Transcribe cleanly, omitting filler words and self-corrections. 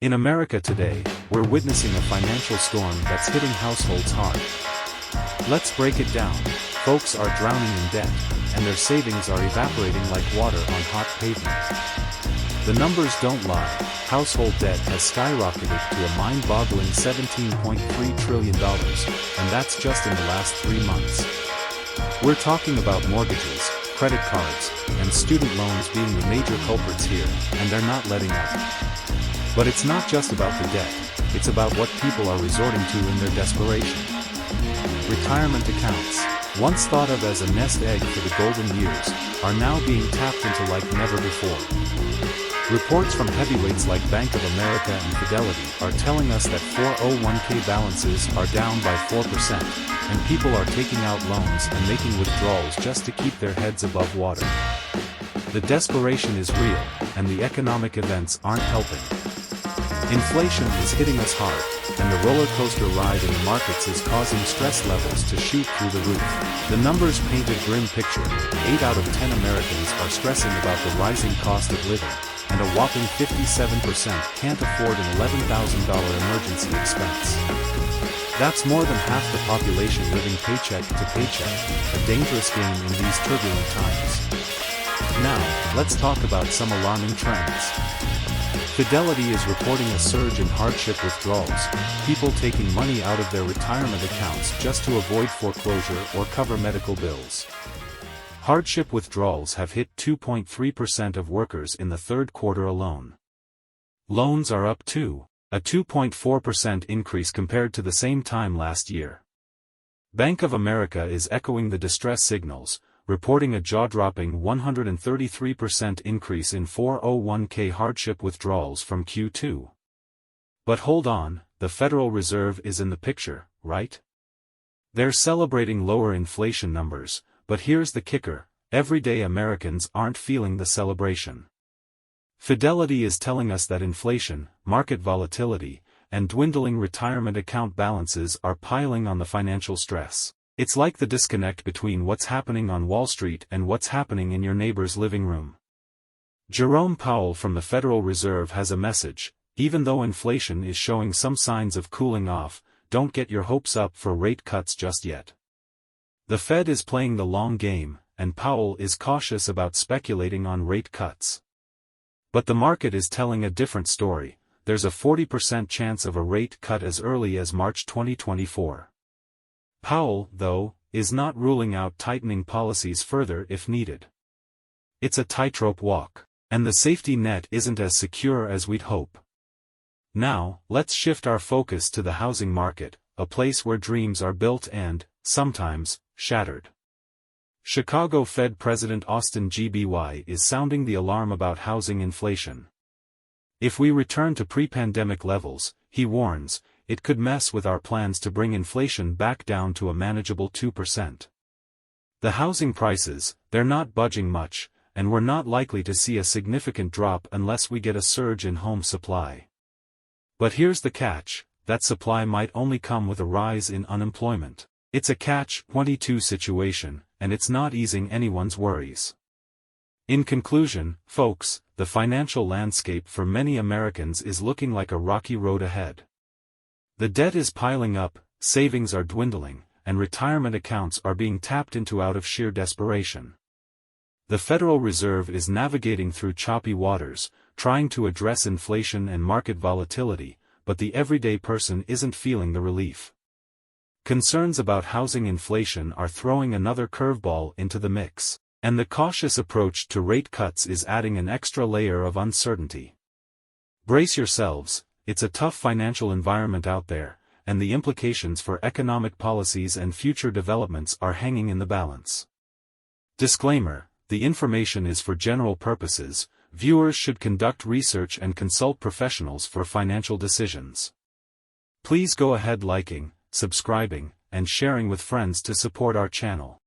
In America today, we're witnessing a financial storm that's hitting households hard. Let's break it down. Folks are drowning in debt, and their savings are evaporating like water on hot pavement. The numbers don't lie. Household debt has skyrocketed to a mind-boggling $17.3 trillion, and that's just in the last 3 months. We're talking about mortgages, credit cards, and student loans being the major culprits here, and they're not letting up. But it's not just about the debt, it's about what people are resorting to in their desperation. Retirement accounts, once thought of as a nest egg for the golden years, are now being tapped into like never before. Reports from heavyweights like Bank of America and Fidelity are telling us that 401k balances are down by 4%, and people are taking out loans and making withdrawals just to keep their heads above water. The desperation is real, and the economic events aren't helping. Inflation is hitting us hard, and the roller coaster ride in the markets is causing stress levels to shoot through the roof. The numbers paint a grim picture. 8 out of 10 Americans are stressing about the rising cost of living, and a whopping 57% can't afford an $11,000 emergency expense. That's more than half the population living paycheck to paycheck, a dangerous game in these turbulent times. Now, let's talk about some alarming trends. Fidelity is reporting a surge in hardship withdrawals, people taking money out of their retirement accounts just to avoid foreclosure or cover medical bills. Hardship withdrawals have hit 2.3% of workers in the third quarter alone. Loans are up too, a 2.4% increase compared to the same time last year. Bank of America is echoing the distress signals, reporting a jaw-dropping 133% increase in 401k hardship withdrawals from Q2. But hold on, the Federal Reserve is in the picture, right? They're celebrating lower inflation numbers, but here's the kicker, everyday Americans aren't feeling the celebration. Fidelity is telling us that inflation, market volatility, and dwindling retirement account balances are piling on the financial stress. It's like the disconnect between what's happening on Wall Street and what's happening in your neighbor's living room. Jerome Powell from the Federal Reserve has a message: even though inflation is showing some signs of cooling off, don't get your hopes up for rate cuts just yet. The Fed is playing the long game, and Powell is cautious about speculating on rate cuts. But the market is telling a different story. There's a 40% chance of a rate cut as early as March 2024. Powell, though, is not ruling out tightening policies further if needed. It's a tightrope walk, and the safety net isn't as secure as we'd hope. Now, let's shift our focus to the housing market, a place where dreams are built and, sometimes, shattered. Chicago Fed President Austin Gbye is sounding the alarm about housing inflation. If we return to pre-pandemic levels, he warns, it could mess with our plans to bring inflation back down to a manageable 2%. The housing prices, they're not budging much, and we're not likely to see a significant drop unless we get a surge in home supply. But here's the catch, that supply might only come with a rise in unemployment. It's a catch-22 situation, and it's not easing anyone's worries. In conclusion, folks, the financial landscape for many Americans is looking like a rocky road ahead. The debt is piling up, savings are dwindling, and retirement accounts are being tapped into out of sheer desperation. The Federal Reserve is navigating through choppy waters, trying to address inflation and market volatility, but the everyday person isn't feeling the relief. Concerns about housing inflation are throwing another curveball into the mix, and the cautious approach to rate cuts is adding an extra layer of uncertainty. Brace yourselves. It's a tough financial environment out there, and the implications for economic policies and future developments are hanging in the balance. Disclaimer: the information is for general purposes. Viewers should conduct research and consult professionals for financial decisions. Please go ahead liking, subscribing, and sharing with friends to support our channel.